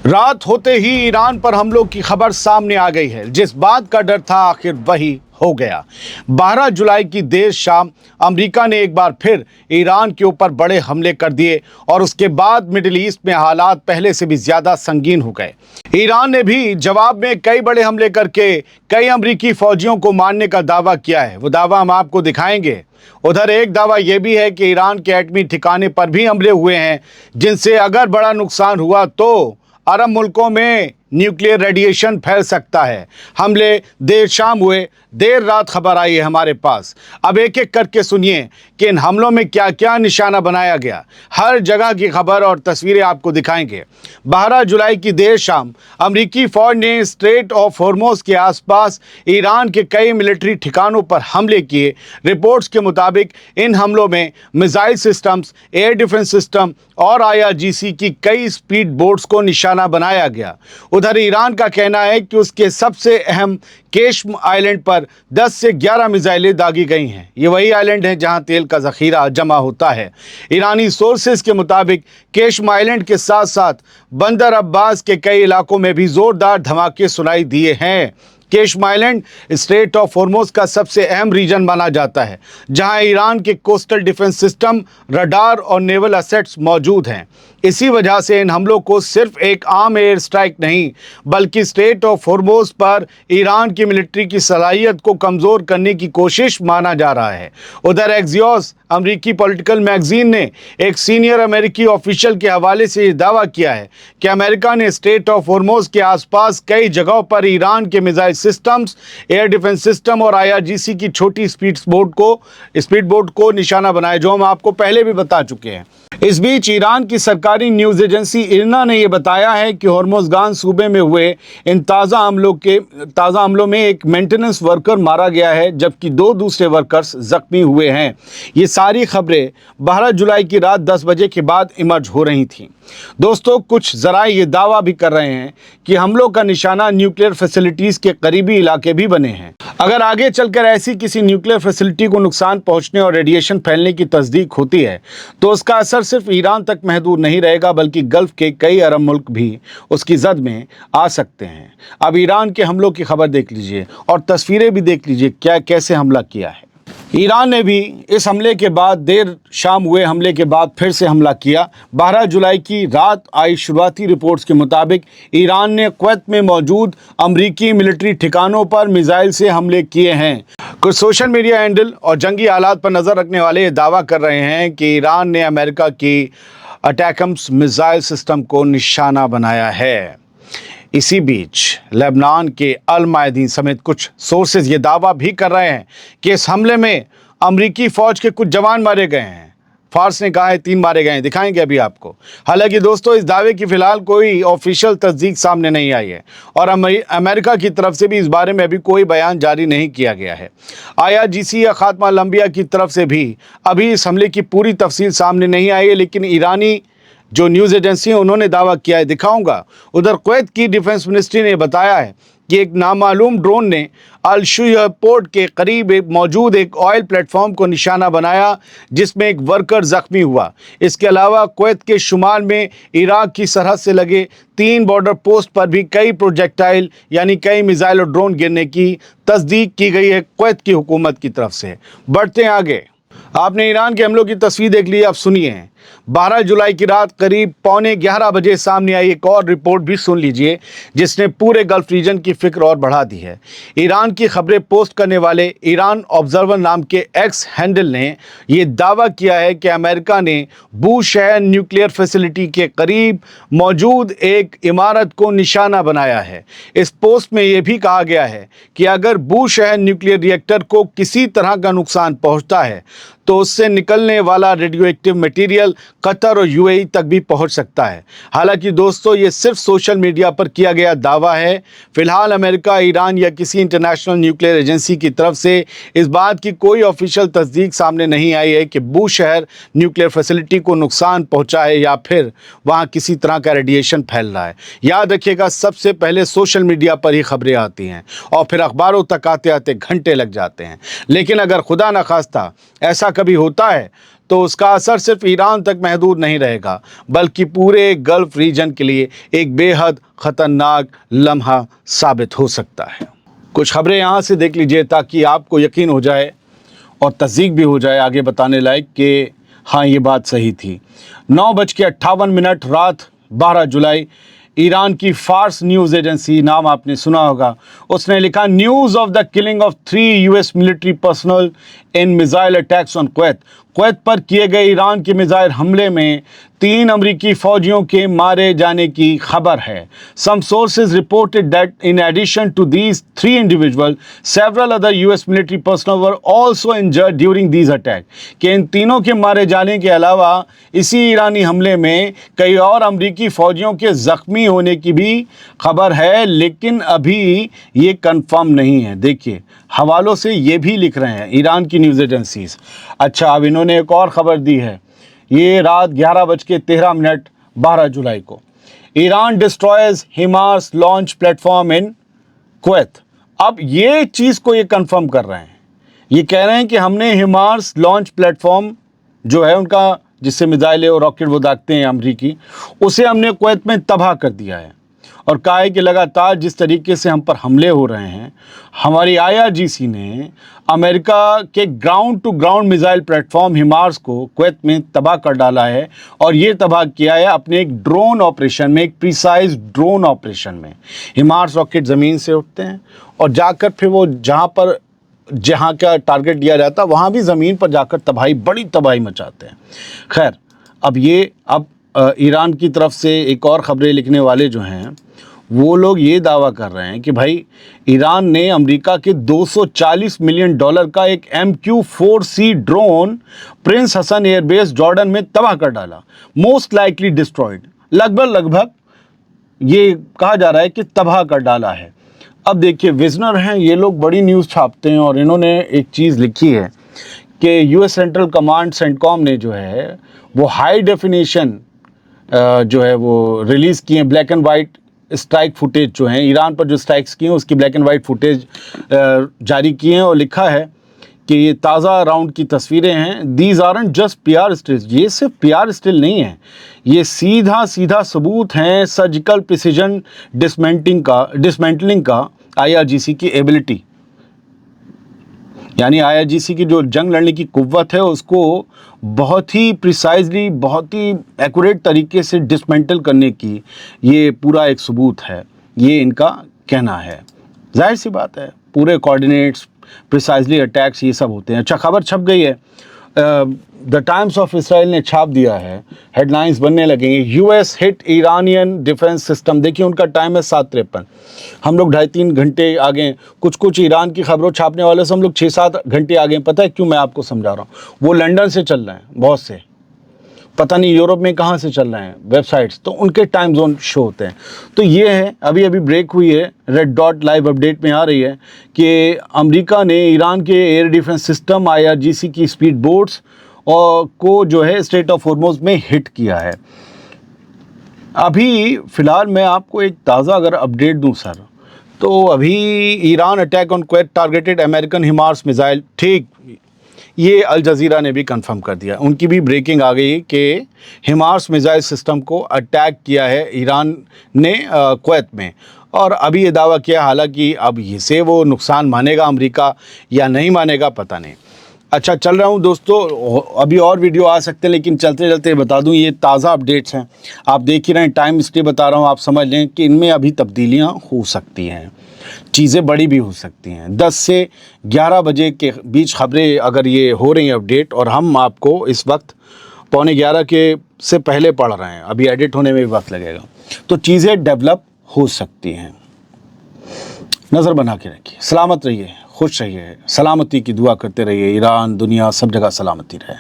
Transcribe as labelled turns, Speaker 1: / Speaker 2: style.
Speaker 1: रात होते ही ईरान पर हमलों की खबर सामने आ गई है। जिस बात का डर था आखिर वही हो गया। 12 जुलाई की देर शाम अमेरिका ने एक बार फिर ईरान के ऊपर बड़े हमले कर दिए और उसके बाद मिडिल ईस्ट में हालात पहले से भी ज्यादा संगीन हो गए। ईरान ने भी जवाब में कई बड़े हमले करके कई अमेरिकी फौजियों को मारने का दावा किया है। वो दावा हम आपको दिखाएंगे। उधर एक दावा यह भी है कि ईरान के एटमी ठिकाने पर भी हमले हुए हैं, जिनसे अगर बड़ा नुकसान हुआ तो अरब मुल्कों में न्यूक्लियर रेडिएशन फैल सकता है। हमले देर शाम हुए, देर रात खबर आई है हमारे पास। अब एक एक करके सुनिए कि इन हमलों में क्या क्या निशाना बनाया गया। हर जगह की खबर और तस्वीरें आपको दिखाएंगे। 12 जुलाई की देर शाम अमेरिकी फौज ने स्ट्रेट ऑफ हॉर्मुज़ के आसपास ईरान के कई मिलिट्री ठिकानों पर हमले किए। रिपोर्ट्स के मुताबिक इन हमलों में missile systems, air defence system और IRGC की कई स्पीड बोट्स को निशाना बनाया गया। उधर ईरान का कहना है कि उसके सबसे अहम केश्म आइलैंड पर 10 से 11 मिसाइलें दागी गई हैं। ये वही आइलैंड है जहां तेल का ज़ख़ीरा जमा होता है। ईरानी सोर्सेज के मुताबिक केश्म आइलैंड के साथ साथ बंदर अब्बास के कई इलाकों में भी ज़ोरदार धमाके सुनाई दिए हैं। केश्म आइलैंड स्ट्रेट ऑफ हॉर्मुज़ का सबसे अहम रीजन माना जाता है, जहां ईरान के कोस्टल डिफेंस सिस्टम, रडार और नेवल एसेट्स मौजूद हैं। इसी वजह से इन हमलों को सिर्फ एक आम एयर स्ट्राइक नहीं, बल्कि स्ट्रेट ऑफ हॉर्मुज़ पर ईरान की मिलिट्री की सलाहियत को कमज़ोर करने की कोशिश माना जा रहा है। उधर एक्सियोस अमेरिकी पॉलिटिकल मैगजीन ने एक सीनियर अमेरिकी ऑफिशियल के हवाले से ये दावा किया है कि अमेरिका ने स्ट्रेट ऑफ हॉर्मुज़ के आसपास कई जगहों पर ईरान के missile systems, air defence system और IRGC की छोटी स्पीड बोट को निशाना बनाया, जो हम आपको पहले भी बता चुके हैं। इस बीच ईरान की सरकारी न्यूज़ एजेंसी इरना ने यह बताया है कि हॉर्मुज़गान सूबे में हुए इन ताज़ा हमलों में एक मेंटेनेंस वर्कर मारा गया है, जबकि 2 दूसरे वर्कर्स जख्मी हुए हैं। ये सारी खबरें 12 जुलाई की रात 10 बजे के बाद इमर्ज हो रही थीं। दोस्तों, कुछ ज़राए ये दावा भी कर रहे हैं कि हमलों का निशाना न्यूक्लियर फैसिलिटीज़ के करीबी इलाके भी बने हैं। अगर आगे चलकर ऐसी किसी न्यूक्लियर फैसिलिटी को नुकसान पहुंचने और रेडिएशन फैलने की तस्दीक होती है तो उसका असर सिर्फ ईरान तक महदूद नहीं रहेगा, बल्कि गल्फ के कई अरब मुल्क भी उसकी जद में आ सकते हैं। अब ईरान के हमलों की खबर देख लीजिए और तस्वीरें भी देख लीजिए कैसे हमला किया है। ईरान ने भी इस हमले के बाद, देर शाम हुए हमले के बाद फिर से हमला किया। 12 जुलाई की रात आई शुरुआती रिपोर्ट्स के मुताबिक ईरान ने कुवैत में मौजूद अमरीकी मिलिट्री ठिकानों पर मिसाइल से हमले किए हैं। कुछ सोशल मीडिया हैंडल और जंगी हालात पर नज़र रखने वाले ये दावा कर रहे हैं कि ईरान ने अमेरिका की अटैकम्स मिसाइल सिस्टम को निशाना बनाया है। इसी बीच लेबनान के अल मायदीन समेत कुछ सोर्सेज ये दावा भी कर रहे हैं कि इस हमले में अमरीकी फ़ौज के कुछ जवान मारे गए हैं। फार्स ने कहा है 3 मारे गए हैं, दिखाएंगे अभी आपको। हालांकि दोस्तों, इस दावे की फ़िलहाल कोई ऑफिशियल तस्दीक सामने नहीं आई है और अमेरिका की तरफ से भी इस बारे में अभी कोई बयान जारी नहीं किया गया है। IRGC या खात्मा लंबिया की तरफ से भी अभी इस हमले की पूरी तफसील सामने नहीं आई है, लेकिन ईरानी जो न्यूज़ एजेंसी है उन्होंने दावा किया है, दिखाऊंगा। उधर कुवैत की डिफेंस मिनिस्ट्री ने बताया है कि एक नामालूम ड्रोन ने अल शुयह पोर्ट के करीब मौजूद एक ऑयल प्लेटफॉर्म को निशाना बनाया, जिसमें एक वर्कर जख्मी हुआ। इसके अलावा कुवैत के शुमाल में इराक की सरहद से लगे 3 बॉर्डर पोस्ट पर भी कई प्रोजेक्टाइल यानी कई मिसाइल और ड्रोन गिरने की तस्दीक की गई है कुवैत की हुकूमत की तरफ से। बढ़ते हैं आगे। आपने ईरान के हमलों की तस्वीर देख ली, अब सुनिए। 12 जुलाई की रात करीब 11:15 बजे सामने आई एक और रिपोर्ट भी सुन लीजिए, जिसने पूरे गल्फ रीजन की फिक्र और बढ़ा दी है। ईरान की खबरें पोस्ट करने वाले ईरान ऑब्जर्वर नाम के एक्स हैंडल ने यह दावा किया है कि अमेरिका ने बूशहर न्यूक्लियर फैसिलिटी के करीब मौजूद एक इमारत को निशाना बनाया है। इस पोस्ट में यह भी कहा गया है कि अगर बूशहर न्यूक्लियर रिएक्टर को किसी तरह का नुकसान पहुंचता है तो उससे निकलने वाला रेडियो एक्टिव मटेरियल कतर और UAE तक भी पहुंच सकता है। हालांकि दोस्तों, ये सिर्फ सोशल मीडिया पर किया गया दावा है। फिलहाल अमेरिका, ईरान या किसी इंटरनेशनल न्यूक्लियर एजेंसी की तरफ से इस बात की कोई ऑफिशियल तस्दीक सामने नहीं आई है कि बूशहर न्यूक्लियर फैसिलिटी को नुकसान पहुंचा है या फिर वहां किसी तरह का रेडिएशन फैल रहा है। याद रखिएगा, सबसे पहले सोशल मीडिया पर ही खबरें आती हैं और फिर अखबारों तक आते आते घंटे लग जाते हैं। लेकिन अगर खुदा न खास्ता ऐसा कभी होता है तो उसका असर सिर्फ ईरान तक महदूद नहीं रहेगा, बल्कि पूरे गल्फ रीजन के लिए एक बेहद ख़तरनाक लम्हा साबित हो सकता है। कुछ खबरें यहाँ से देख लीजिए ताकि आपको यकीन हो जाए और तस्दीक भी हो जाए आगे बताने लायक कि हाँ ये बात सही थी। 9:58 रात 12 जुलाई ईरान की फार्स न्यूज़ एजेंसी, नाम आपने सुना होगा, उसने लिखा news of the killing of 3 US military personal in missile attacks on Kuwait. Kuwait पर किए गए ईरान के मिसाइल हमले में 3 अमरीकी फौजियों के मारे जाने की खबर है। Some sources reported that in addition to these 3 individual several other US military personnel were also injured during these attack, कि इन तीनों के मारे जाने के अलावा इसी ईरानी हमले में कई और अमरीकी फौजियों के ज़ख्मी होने की भी खबर है, लेकिन अभी ये कंफर्म नहीं है। देखिए हवालों से ये भी लिख रहे हैं ईरान की न्यूज़ एजेंसीज। अच्छा, अब इन्होंने एक और ख़बर दी है, ये रात 11:13 12 जुलाई को, Iran destroys HIMARS launch platform इन कुवैत। अब ये चीज़ को ये कंफर्म कर रहे हैं, ये कह रहे हैं कि हमने हिमार्स लॉन्च प्लेटफॉर्म जो है उनका, जिससे मिसाइलें और रॉकेट वो दागते हैं अमरीकी, उसे हमने कुवैत में तबाह कर दिया है। और कहा है कि लगातार जिस तरीके से हम पर हमले हो रहे हैं, हमारी IRGC ने अमेरिका के ground to ground missile platform HIMARS को कुवैत में तबाह कर डाला है, और ये तबाह किया है अपने एक ड्रोन ऑपरेशन में, एक प्रिसाइज ड्रोन ऑपरेशन में। हिमार्स रॉकेट ज़मीन से उठते हैं और जाकर फिर वो जहाँ का टारगेट दिया जाता है वहाँ भी ज़मीन पर जाकर बड़ी तबाही मचाते हैं। खैर, अब ईरान की तरफ से एक और ख़बरें लिखने वाले जो हैं वो लोग ये दावा कर रहे हैं कि भाई ईरान ने अमेरिका के $240 मिलियन का एक MQ-4C drone Prince Hassan airbase Jordan में तबाह कर डाला, मोस्ट लाइकली डिस्ट्रॉयड। लगभग ये कहा जा रहा है कि तबाह कर डाला है। अब देखिए विजनर हैं ये लोग, बड़ी न्यूज़ छापते हैं, और इन्होंने एक चीज़ लिखी है कि US सेंट्रल कमांड सेंटकॉम ने जो है वो हाई डेफिनेशन जो है वो रिलीज़ किए हैं, black and white strike footage जो हैं, ईरान पर जो स्ट्राइक्स किए हैं उसकी ब्लैक एंड वाइट फुटेज जारी किए हैं, और लिखा है कि ये ताज़ा राउंड की तस्वीरें हैं। These aren't just PR stills, ये सिर्फ PR स्टिल नहीं है, ये सीधा सबूत हैं सर्जिकल प्रिसीजन डिसमेंटलिंग का IRGC की एबिलिटी, यानी IRGC की जो जंग लड़ने की कुव्वत है उसको बहुत ही प्रिसाइजली, बहुत ही एक्यूरेट तरीके से डिसमेंटल करने की ये पूरा एक सबूत है, ये इनका कहना है। जाहिर सी बात है, पूरे कोऑर्डिनेट्स, प्रिसाइजली अटैक्स, ये सब होते हैं। अच्छा, खबर छप गई है, द टाइम्स ऑफ इसराइल ने छाप दिया है, हेडलाइंस बनने लगेंगे, US hit Iranian defence system. देखिए उनका टाइम है 7:53, हम लोग 2.5-3 घंटे आगे, कुछ ईरान की खबरों छापने वाले से हम लोग 6-7 घंटे आगे। पता है क्यों? मैं आपको समझा रहा हूँ, वो लंदन से चल रहे हैं, बहुत से, पता नहीं यूरोप में कहाँ से चल रहे हैं वेबसाइट्स, तो उनके टाइम जोन शो होते हैं। तो ये है, अभी ब्रेक हुई है, रेड डॉट लाइव अपडेट में आ रही है कि अमेरिका ने ईरान के एयर डिफेंस सिस्टम IRGC की स्पीड बोट्स और को जो है स्ट्रेट ऑफ हॉर्मुज़ में हिट किया है। अभी फ़िलहाल मैं आपको एक ताज़ा अगर अपडेट दूं सर, तो अभी Iran attack on Kuwait targeted American HIMARS missile, ठीक, ये अल जज़ीरा ने भी कंफर्म कर दिया, उनकी भी ब्रेकिंग आ गई कि हिमार्स मिसाइल सिस्टम को अटैक किया है ईरान ने कुवैत में, और अभी ये दावा किया, हालांकि अब इसे वो नुकसान मानेगा अमेरिका या नहीं मानेगा पता नहीं। अच्छा, चल रहा हूँ दोस्तों, अभी और वीडियो आ सकते हैं, लेकिन चलते चलते बता दूँ ये ताज़ा अपडेट्स हैं, आप देख ही रहे हैं, टाइम इसलिए बता रहा हूँ, आप समझ लें कि इनमें अभी तब्दीलियाँ हो सकती हैं, चीज़ें बड़ी भी हो सकती हैं। 10 से 11 बजे के बीच खबरें अगर ये हो रही हैं अपडेट, और हम आपको इस वक्त 11:15 के से पहले पढ़ रहे हैं, अभी एडिट होने में भी वक्त लगेगा, तो चीज़ें डेवलप हो सकती हैं। नज़र बना के रखिए, सलामत रहिए, खुश रहिए, सलामती की दुआ करते रहिए, ईरान, दुनिया, सब जगह सलामती रहे।